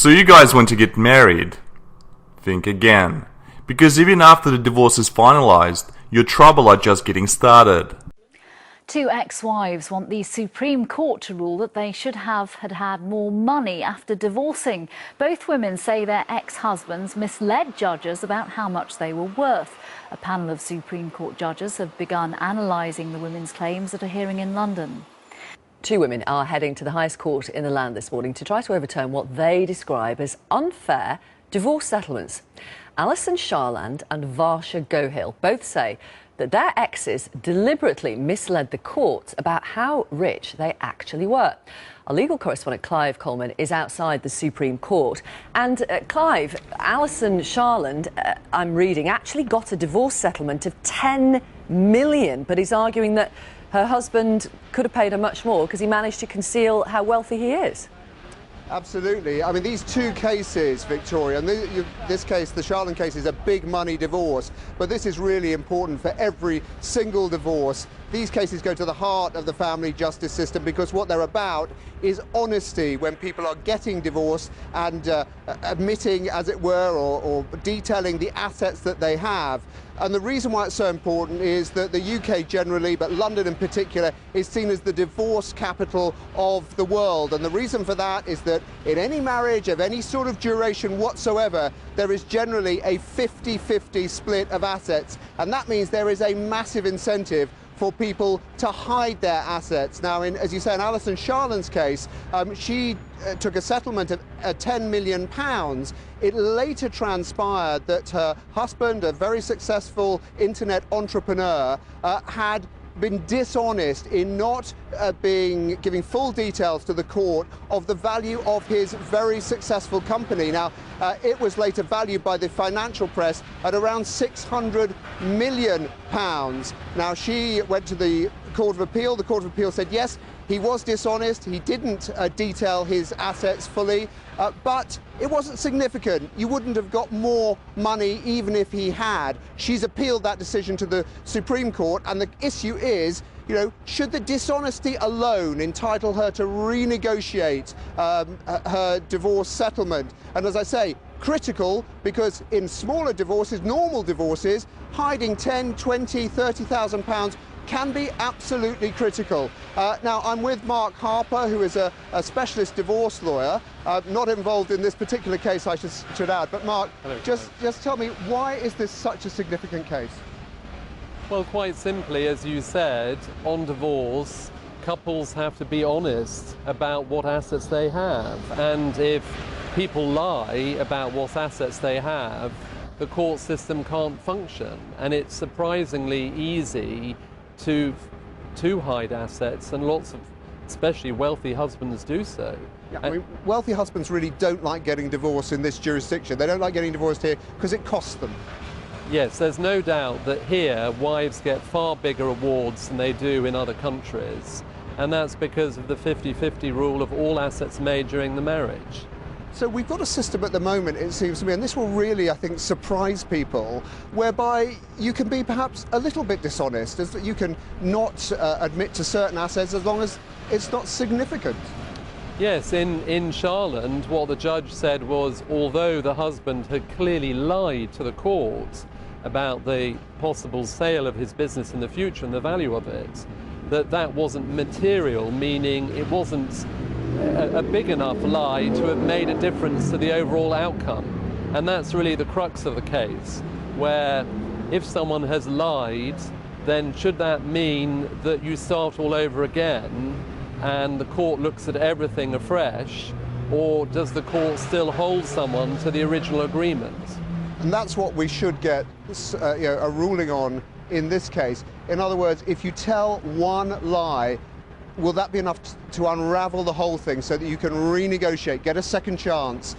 So you guys want to get married? Think again. Because even after the divorce is finalised, your trouble are just getting started. Two ex-wives want the Supreme Court to rule that they should have had more money after divorcing. Both women say their ex-husbands misled judges about how much they were worth. A panel of Supreme Court judges have begun analysing the women's claims at a hearing in London. Two women are heading to the highest court in the land this morning to try to overturn what they describe as unfair divorce settlements. Alison Sharland and Varsha Gohill both say that their exes deliberately misled the court about how rich they actually were. Our legal correspondent Clive Coleman is outside the Supreme Court. And Clive, Alison Sharland, I'm reading, actually got a divorce settlement of $10 million, but he's arguing that her husband could have paid her much more because he managed to conceal how wealthy he is. Absolutely. I mean, these two cases, Victoria, and this case, the Sharland case, is a big money divorce, but this is really important for every single divorce. These cases go to the heart of the family justice system because what they're about is honesty when people are getting divorced and admitting, as it were, or detailing the assets that they have. And the reason why it's so important is that the UK generally, but London in particular, is seen as the divorce capital of the world. And the reason for that is that in any marriage of any sort of duration whatsoever, there is generally a 50-50 split of assets. And that means there is a massive incentive for people to hide their assets. Now, as you say, in Alison Sharland's case, she took a settlement of £10 million. It later transpired that her husband, a very successful internet entrepreneur, had been dishonest in not giving full details to the court of the value of his very successful company. Now, it was later valued by the financial press at around £600 million. Now, she went to the Court of Appeal. The Court of Appeal said, yes, he was dishonest. He didn't detail his assets fully, but it wasn't significant. You wouldn't have got more money even if he had. She's appealed that decision to the Supreme Court, and the issue is, you know, should the dishonesty alone entitle her to renegotiate her divorce settlement? And as I say, critical, because in smaller divorces, normal divorces, hiding 10, 20, 30,000 pounds can be absolutely critical. Now, I'm with Mark Harper, who is a specialist divorce lawyer, not involved in this particular case, I should add. But Mark, just tell me, why is this such a significant case? Well, quite simply, as you said, on divorce, couples have to be honest about what assets they have. And if people lie about what assets they have, the court system can't function. And it's surprisingly easy to hide assets, and lots of especially wealthy husbands do so. Yeah, I mean, wealthy husbands really don't like getting divorced in this jurisdiction. They don't like getting divorced here because it costs them. Yes, there's no doubt that here wives get far bigger awards than they do in other countries, and that's because of the 50-50 rule of all assets made during the marriage. So we've got a system at the moment, it seems to me, and this will really, I think, surprise people, whereby you can be perhaps a little bit dishonest, as that you can not admit to certain assets as long as it's not significant. Yes, in Sharland, what the judge said was, although the husband had clearly lied to the court about the possible sale of his business in the future and the value of it, that wasn't material, meaning it wasn't a big enough lie to have made a difference to the overall outcome. And that's really the crux of the case, where if someone has lied, then should that mean that you start all over again and the court looks at everything afresh, or does the court still hold someone to the original agreement? And that's what we should get a ruling on in this case. In other words, if you tell one lie, will that be enough to unravel the whole thing so that you can renegotiate, get a second chance?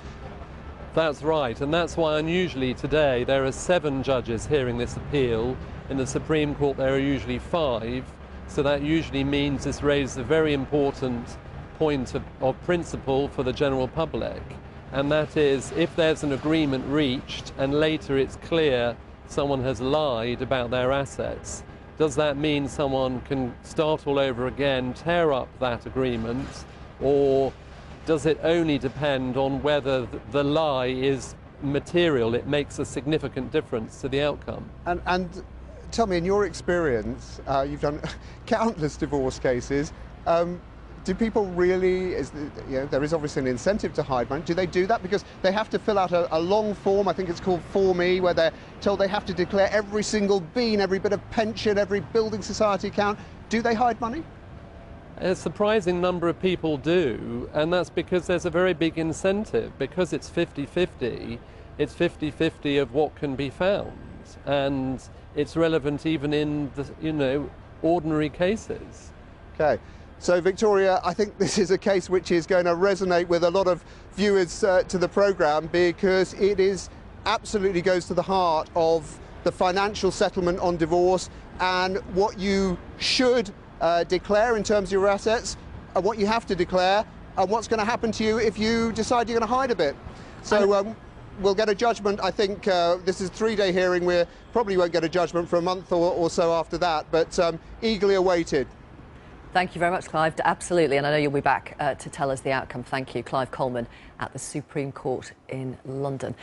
That's right, and that's why unusually today there are 7 judges hearing this appeal. In the Supreme Court there are usually 5, so that usually means this raises a very important point of principle for the general public, and that is, if there's an agreement reached and later it's clear someone has lied about their assets, does that mean someone can start all over again, tear up that agreement, or does it only depend on whether the lie is material? It makes a significant difference to the outcome. And tell me, in your experience, you've done countless divorce cases. Do people really, there is obviously an incentive to hide money. Do they do that because they have to fill out a long form, I think it's called Form E, where they're told they have to declare every single bean, every bit of pension, every building society account? Do they hide money? A surprising number of people do, and that's because there's a very big incentive. Because it's 50-50, it's 50-50 of what can be found. And it's relevant even in the, ordinary cases. Okay. So, Victoria, I think this is a case which is going to resonate with a lot of viewers to the programme, because it absolutely goes to the heart of the financial settlement on divorce and what you should declare in terms of your assets, and what you have to declare, and what's going to happen to you if you decide you're going to hide a bit. So we'll get a judgment. I think this is a 3-day hearing. We probably won't get a judgment for a month or so after that, but eagerly awaited. Thank you very much, Clive. Absolutely, and I know you'll be back to tell us the outcome. Thank you, Clive Coleman at the Supreme Court in London.